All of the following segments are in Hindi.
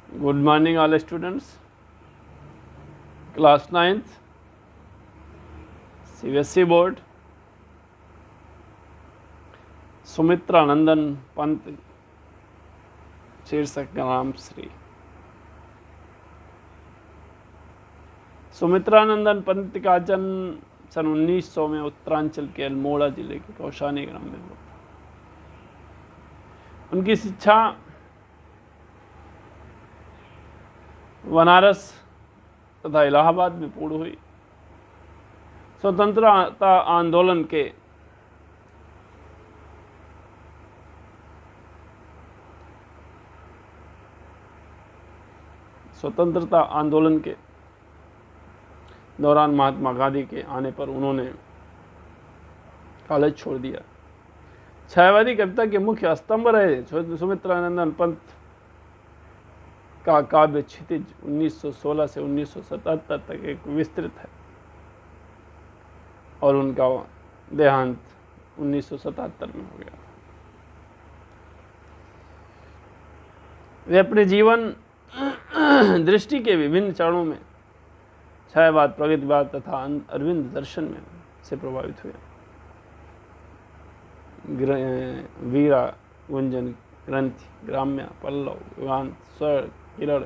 Good morning, all students. Class 9th, CBSE board. Sumitra नंदन पंत शीर्षक का नाम श्री सुमित्रा नंदन पंत का जन्म सन 1900 में उत्तरांचल के अल्मोड़ा जिले के कौशानी ग्राम में हुआ। उनकी शिक्षा बनारस तथा इलाहाबाद में पूर्ण हुई। स्वतंत्रता आंदोलन के दौरान महात्मा गांधी के आने पर उन्होंने कॉलेज छोड़ दिया। छायावादी कविता के मुख्य स्तंभ रहे सुमित्रा नंदन पंत का काव्य क्षितिज 1916 से 1977 तक एक विस्तृत है और उनका देहांत 1977 में हो गया। वे अपने जीवन दृष्टि के विभिन्न चरणों में छायावाद, प्रगतिवाद तथा अरविंद दर्शन में से प्रभावित हुए। वीरा, गुंजन, ग्रंथि, ग्राम्य, पल्लव, युगांत, स्वर, किरण,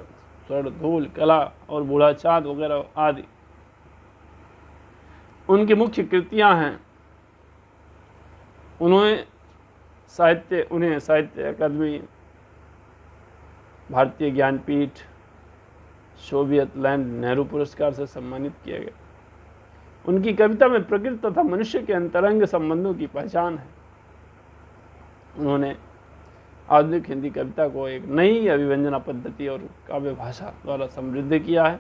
स्वर, धूल, कला और बूढ़ा चाँद वगैरह आदि उनकी मुख्य कृतियां हैं। उन्हें साहित्य अकादमी, भारतीय ज्ञानपीठ, सोवियत लैंड नेहरू पुरस्कार से सम्मानित किया गया। उनकी कविता में प्रकृति तथा मनुष्य के अंतरंग संबंधों की पहचान है। उन्होंने आधुनिक हिंदी कविता को एक नई अभिव्यंजना पद्धति और काव्य भाषा द्वारा समृद्ध किया है।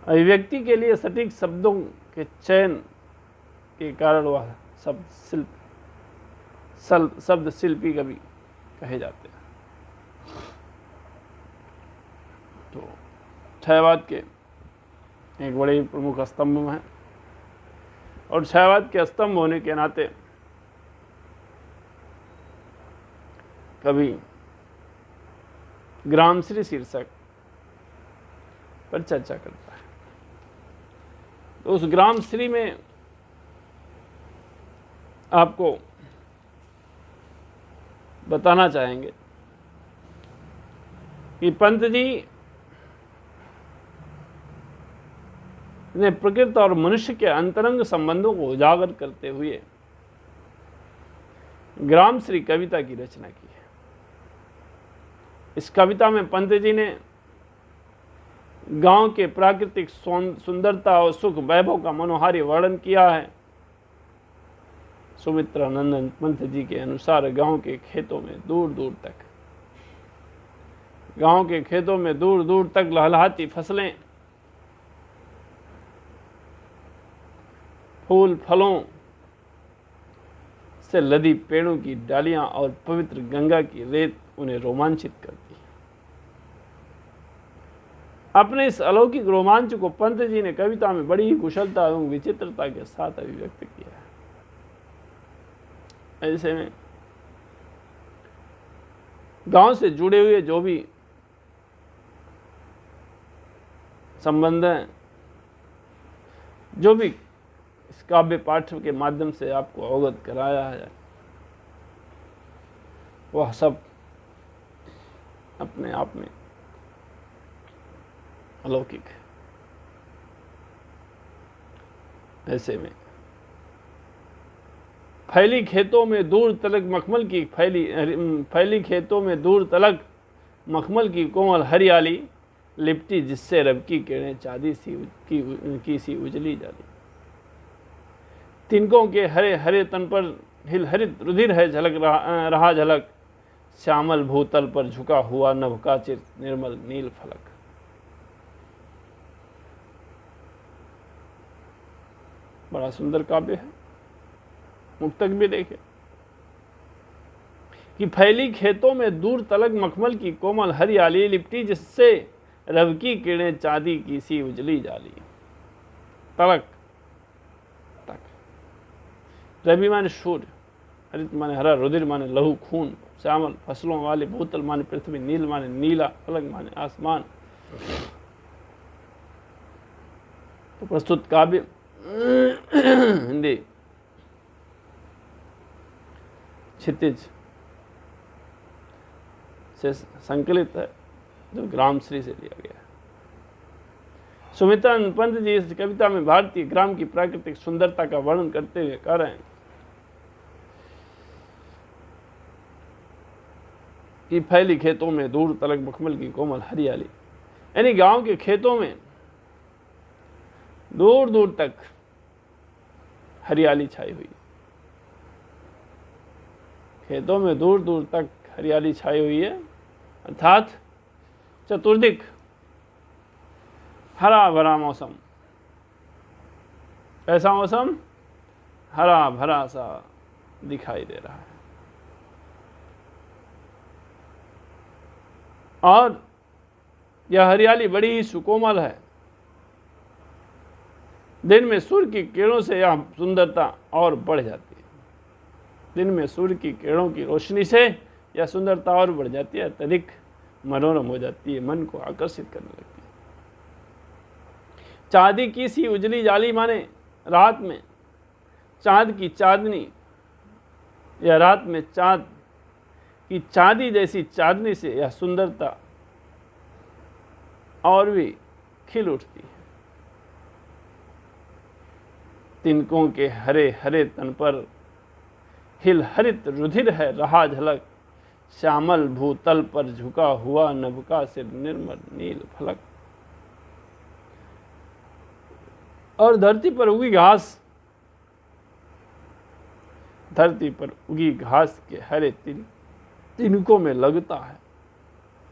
अभिव्यक्ति के लिए सटीक शब्दों के चयन के कारण वह शब्द शिल्पी कवि कहे जाते हैं। तो छायावाद के एक बड़े प्रमुख स्तंभ हैं और छायावाद के स्तंभ होने के नाते कवि ग्रामश्री शीर्षक पर चर्चा करता है। तो उस ग्रामश्री में आपको बताना चाहेंगे कि पंत जी ने प्रकृति और मनुष्य के अंतरंग संबंधों को उजागर करते हुए ग्रामश्री कविता की रचना की है। इस कविता में पंत जी ने गांव के प्राकृतिक सुंदरता और सुख वैभव का मनोहारी वर्णन किया है। सुमित्रा नंदन पंत जी के अनुसार गांव के खेतों में दूर दूर तक लहलहाती फसलें, फूल फलों से लदी पेड़ों की डालियां और पवित्र गंगा की रेत उन्हें रोमांचित करती है। अपने इस अलौकिक रोमांच को पंत जी ने कविता में बड़ी ही कुशलता एवं विचित्रता के साथ अभिव्यक्त किया है। ऐसे में गांव से जुड़े हुए जो भी संबंध हैं, जो भी इस काव्य पाठ के माध्यम से आपको अवगत कराया है, वह सब अपने आप में अलौकिक है। ऐसे में फैली खेतों में दूर तलक मखमल की कोमल हरियाली लिपटी, जिससे रब की किरणें चांदी सी उजली जाली। तिनकों के हरे हरे तन पर हिलहरित रुधिर है रहा झलक, श्यामल भूतल पर झुका हुआ नभ का चिर निर्मल नील फलक। बड़ा सुंदर काव्य है। मुक्तक भी देखे कि फैली खेतों में दूर तलक मखमल की कोमल हरियाली लिपटी, जिससे रब की किरणें चांदी की सी उजली जाली। तलक तक, रवि माने सूर्य, हरित माने हरा, रुधिर माने लहू खून, श्यामल फसलों वाले, भूतल माने पृथ्वी, नील माने नीला, अलग माने आसमान। तो प्रस्तुत काव्य हिंदी क्षितिज से संकलित है, जो ग्रामश्री से लिया गया है। सुमित्रा पंत जी इस कविता में भारतीय ग्राम की प्राकृतिक सुंदरता का वर्णन करते हुए कह रहे हैं कि फैली खेतों में दूर तलक मखमल की कोमल हरियाली, यानी गांव के खेतों में दूर दूर तक हरियाली छाई हुई, खेतों में दूर दूर तक हरियाली छाई हुई है, अर्थात चतुर्दिक हरा भरा मौसम। ऐसा मौसम हरा भरा सा दिखाई दे रहा है। और यह हरियाली बड़ी ही सुकोमल है। दिन में सूर्य की किरणों से यह सुंदरता और बढ़ जाती है। दिन में सूर्य की किरणों की रोशनी से यह सुंदरता और बढ़ जाती है, अत्यधिक मनोरम हो जाती है, मन को आकर्षित करने लगती है। चांदी की सी उजली जाली माने रात में चांद की चांदनी, या रात में चांद की चांदी जैसी चांदनी से यह सुंदरता और भी खिल उठती है। तिनकों के हरे हरे तन पर हिल हरित रुधिर है रहा झलक, श्यामल भूतल पर झुका हुआ नभ का सिर निर्मल नील फलक। और धरती पर उगी घास, धरती पर उगी घास के हरे तिनकों में लगता है।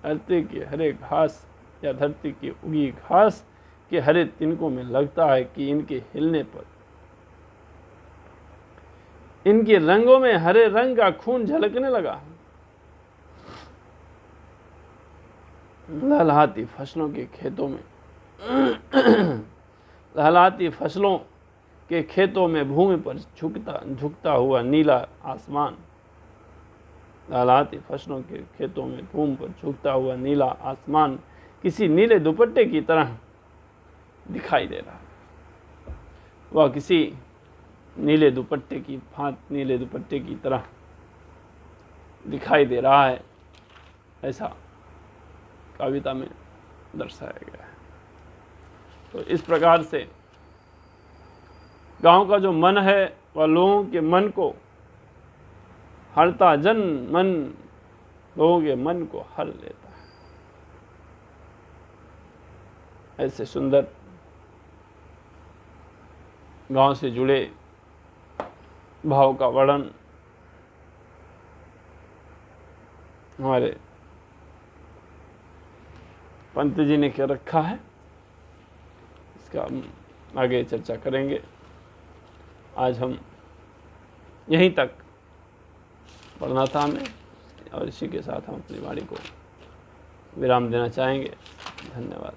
धरती के हरे घास या धरती की उगी घास के हरे तिनकों में लगता है कि इनके हिलने पर इनके रंगों में हरे रंग का खून झलकने लगा। लहलहाती फसलों के खेतों में लहलहाती फसलों के खेतों में भूमि पर झुकता हुआ नीला आसमान। लहलहाती फसलों के खेतों में भूमि पर झुकता हुआ नीला आसमान किसी नीले दुपट्टे की तरह दिखाई दे रहा है। वह किसी नीले दुपट्टे की तरह दिखाई दे रहा है, ऐसा कविता में दर्शाया गया है। तो इस प्रकार से गांव का जो मन है वह लोगों के मन को हरता, लोगों के मन को हर लेता है। ऐसे सुंदर गांव से जुड़े भाव का वर्णन हमारे पंत जी ने कर रखा है। इसका हम आगे चर्चा करेंगे। आज हम यहीं तक पढ़ना था हमें, और इसी के साथ हम अपनी वाणी को विराम देना चाहेंगे। धन्यवाद।